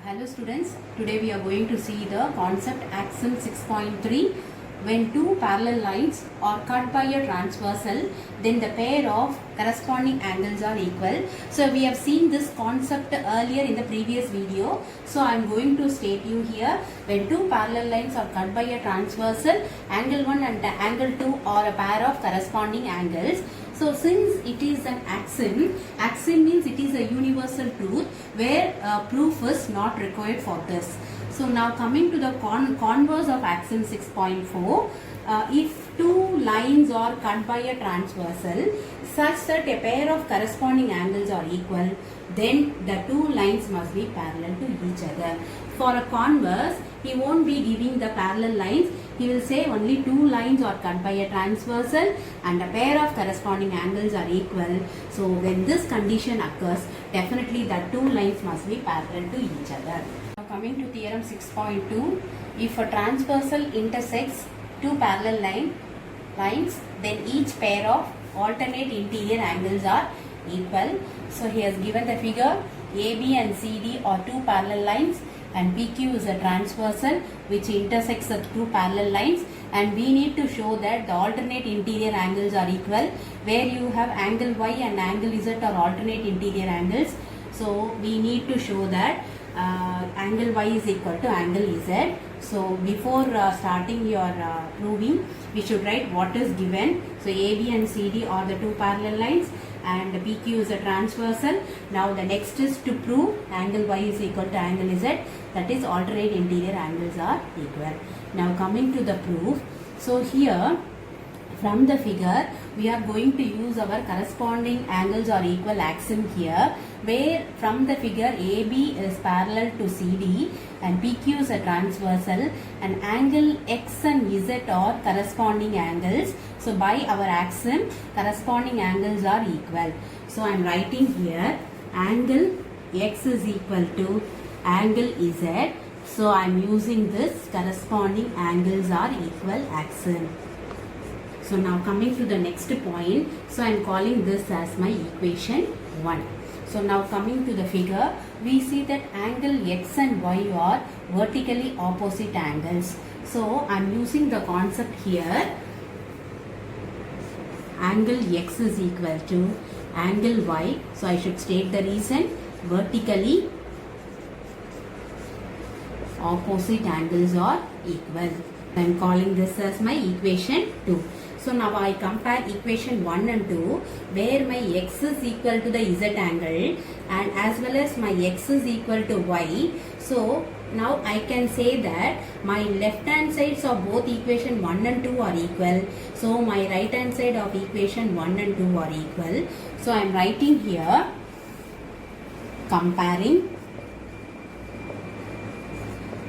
Hello students, today we are going to see the concept axiom 6.3. When two parallel lines are cut by a transversal, then the pair of corresponding angles are equal. So we have seen this concept earlier in the previous video. So I am going to state you here, when two parallel lines are cut by a transversal, angle 1 and angle 2 are a pair of corresponding angles. So since it is an axiom means it is a universal truth where proof is not required for this. So now coming to the converse of axiom 6.4, if two lines are cut by a transversal such that a pair of corresponding angles are equal, then the two lines must be parallel to each other. For a converse, he won't be giving the parallel lines. He will say only two lines are cut by a transversal and a pair of corresponding angles are equal. So when this condition occurs, definitely the two lines must be parallel to each other. Now coming to theorem 6.2, if a transversal intersects two parallel lines, then each pair of alternate interior angles are equal. So he has given the figure. AB and CD are two parallel lines and PQ is a transversal which intersects the two parallel lines, and we need to show that the alternate interior angles are equal, where you have angle Y and angle Z are alternate interior angles. So we need to show that angle Y is equal to angle Z. So before starting your proving, we should write what is given. So AB and CD are the two parallel lines and PQ is a transversal. Now the next is to prove angle Y is equal to angle Z, that is alternate interior angles are equal. Now coming to the proof. So here from the figure we are going to use our corresponding angles are equal axiom here, where from the figure AB is parallel to CD and PQ is a transversal and angle X and Z are corresponding angles. So by our axiom, corresponding angles are equal. So I am writing here angle X is equal to angle Z. So I am using this corresponding angles are equal axiom. So now coming to the next point, so I am calling this as my equation 1. So now coming to the figure, we see that angle X and Y are vertically opposite angles. So I am using the concept here, angle X is equal to angle Y. So I should state the reason, vertically opposite angles are equal. I am calling this as my equation 2. So now I compare equation 1 and 2, where my X is equal to the Z angle and as well as my X is equal to Y. So now I can say that my left hand sides of both equation 1 and 2 are equal. So my right hand side of equation 1 and 2 are equal. So I am writing here, comparing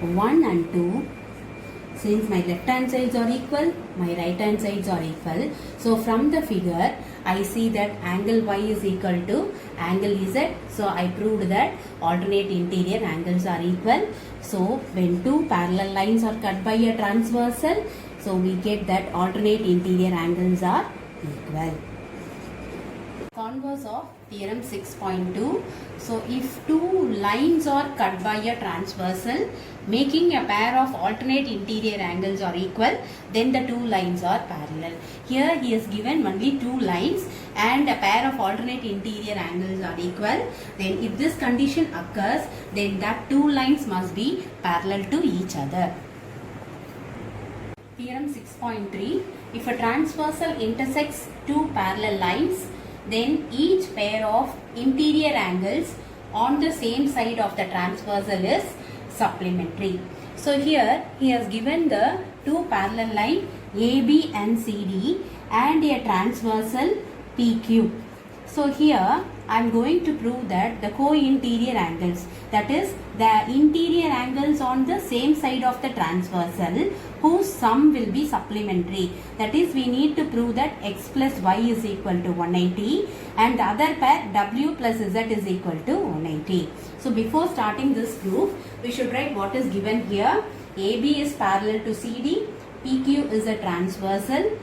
1 and 2. Since my left hand sides are equal, my right hand sides are equal. So from the figure, I see that angle Y is equal to angle Z. So I proved that alternate interior angles are equal. So when two parallel lines are cut by a transversal, so we get that alternate interior angles are equal. Converse of theorem 6.2. So if two lines are cut by a transversal, making a pair of alternate interior angles are equal, then the two lines are parallel. Here he has given only two lines and a pair of alternate interior angles are equal. Then if this condition occurs, then that two lines must be parallel to each other. Theorem 6.3. If a transversal intersects two parallel lines, then each pair of interior angles on the same side of the transversal is supplementary. So here he has given the two parallel line AB and CD and a transversal PQ. So here I am going to prove that the co-interior angles, that is the interior angles on the same side of the transversal whose sum will be supplementary. That is, we need to prove that X plus Y is equal to 180 and the other pair W plus Z is equal to 180. So before starting this proof, we should write what is given here. AB is parallel to CD, PQ is a transversal.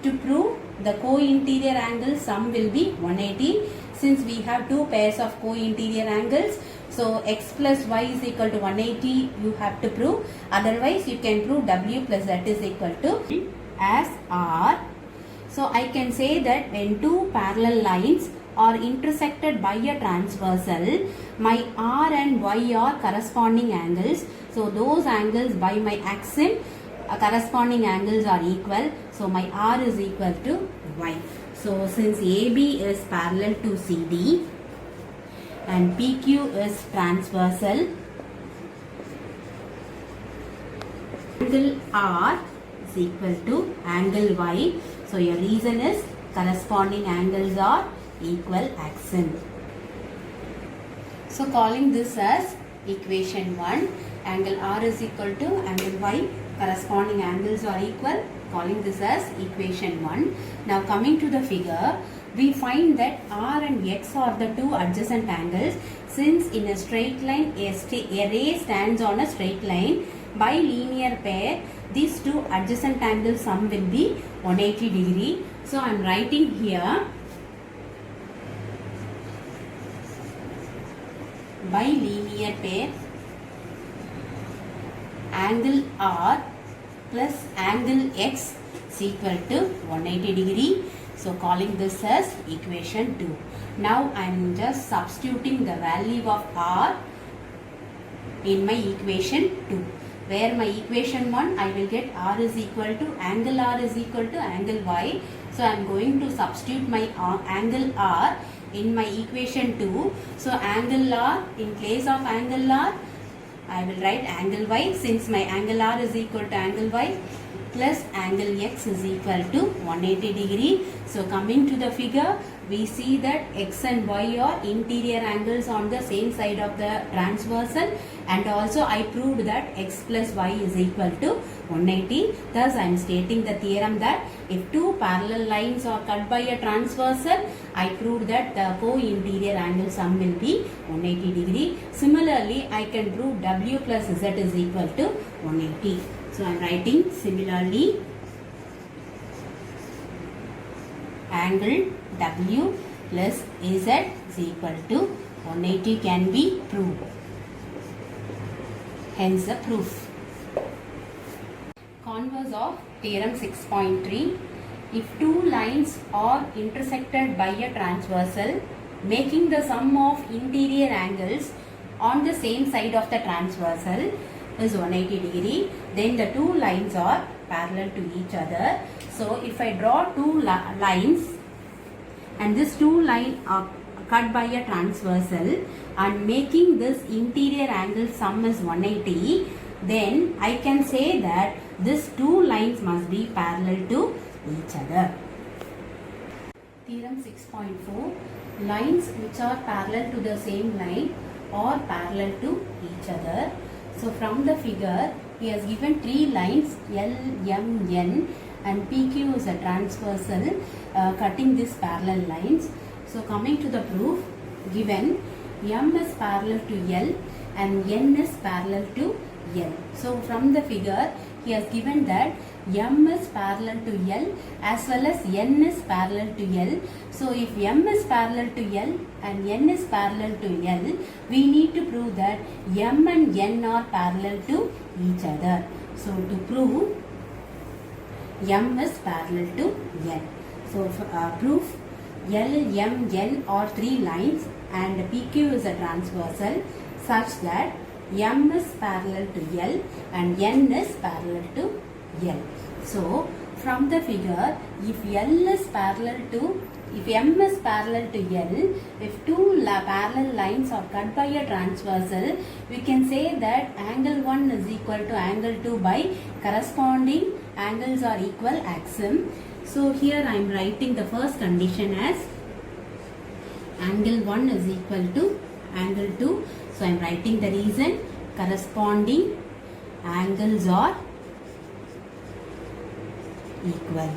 To prove the co-interior angle sum will be 180. Since we have two pairs of co-interior angles, So x plus y is equal to 180 you have to prove. Otherwise you can prove w plus z is equal to as r. So I can say that when two parallel lines are intersected by a transversal, my r and y are corresponding angles. So those angles by my axiom corresponding angles are equal. So my r is equal to y. So since AB is parallel to CD and PQ is transversal, angle R is equal to angle Y. So your reason is corresponding angles are equal axiom. So calling this as equation 1, angle R is equal to angle Y, corresponding angles are equal, calling this as equation 1. Now coming to the figure, we find that R and X are the two adjacent angles. Since in a straight line a ray stands on a straight line, by linear pair these two adjacent angles sum will be 180 degree. So I am writing here by linear pair angle R plus angle X is equal to 180 degree. So calling this as equation 2. Now I am just substituting the value of R in my equation 2. Where my equation 1 I will get R is equal to angle R is equal to angle Y. So I am going to substitute my angle R in my equation 2. So angle R, in place of angle R I will write angle Y, since my angle R is equal to angle Y, plus angle X is equal to 180 degree. So coming to the figure, we see that X and Y are interior angles on the same side of the transversal, and also I proved that X plus Y is equal to 180. Thus I am stating the theorem that if two parallel lines are cut by a transversal, I proved that the co-interior angle sum will be 180 degree. Similarly, I can prove W plus Z is equal to 180. So I am writing similarly angle W plus Z is equal to 180 can be proved. Hence the proof. Converse of theorem 6.3. If two lines are intersected by a transversal, making the sum of interior angles on the same side of the transversal is 180 degree, then the two lines are parallel to each other. So if I draw two lines and these two lines are cut by a transversal and making this interior angle sum is 180, then I can say that these two lines must be parallel to each other. Theorem 6.4. Lines which are parallel to the same line are parallel to each other. So from the figure, he has given three lines L, M, N, and PQ is a transversal cutting these parallel lines. So coming to the proof, given M is parallel to L and N is parallel to L. So from the figure, he has given that M is parallel to L as well as N is parallel to L. So if M is parallel to L and N is parallel to L, we need to prove that M and N are parallel to each other. So to prove M is parallel to N. So proof L, M, N are three lines and PQ is a transversal such that M is parallel to L and N is parallel to L. So from the figure, if M is parallel to L, if two parallel lines are cut by a transversal, we can say that angle 1 is equal to angle 2 by corresponding angles are equal axiom. So here I am writing the first condition as angle 1 is equal to angle 2. So I am writing the reason corresponding angles are equal.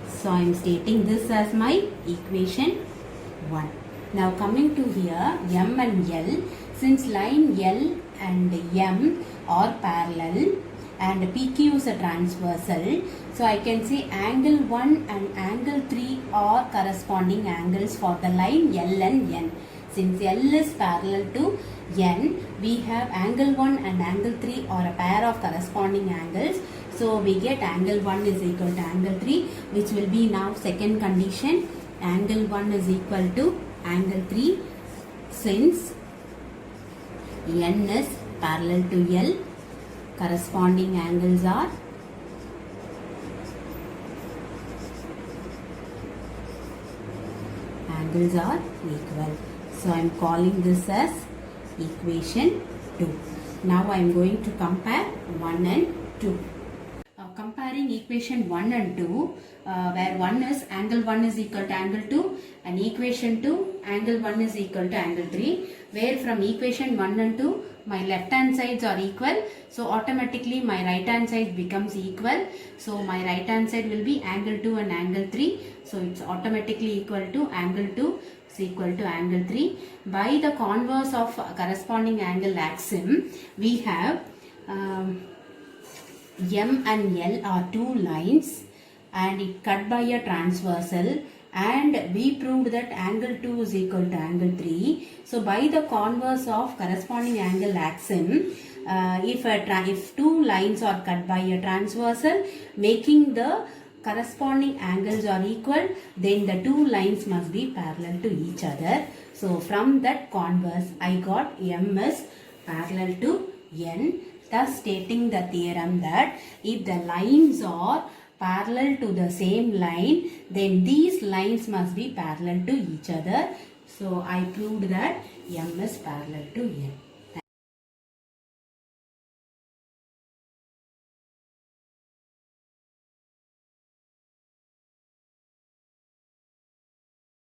So I am stating this as my equation 1. Now coming to here, M and L, since line L and M are parallel and PQ is a transversal, so I can say angle 1 and angle 3 are corresponding angles for the line L and N. Since L is parallel to N, we have angle 1 and angle 3 are a pair of corresponding angles. So we get angle 1 is equal to angle 3, which will be now second condition. Angle 1 is equal to angle 3 since N is parallel to L. Corresponding angles are equal. So I am calling this as equation 2. Now I am going to compare 1 and 2. Comparing equation 1 and 2, where 1 is angle 1 is equal to angle 2 and equation 2 angle 1 is equal to angle 3, where from equation 1 and 2 my left hand sides are equal, so automatically my right hand side becomes equal. So my right hand side will be angle 2 and angle 3, so it's automatically equal to angle 2 is equal to angle 3. By the converse of corresponding angle axiom, we have M and L are two lines and it cut by a transversal, and we proved that angle 2 is equal to angle 3. So by the converse of corresponding angle axiom, if two lines are cut by a transversal making the corresponding angles are equal, then the two lines must be parallel to each other. So from that converse I got M is parallel to N, thus stating the theorem that if the lines are parallel to the same line, then these lines must be parallel to each other. So I proved that M is parallel to N.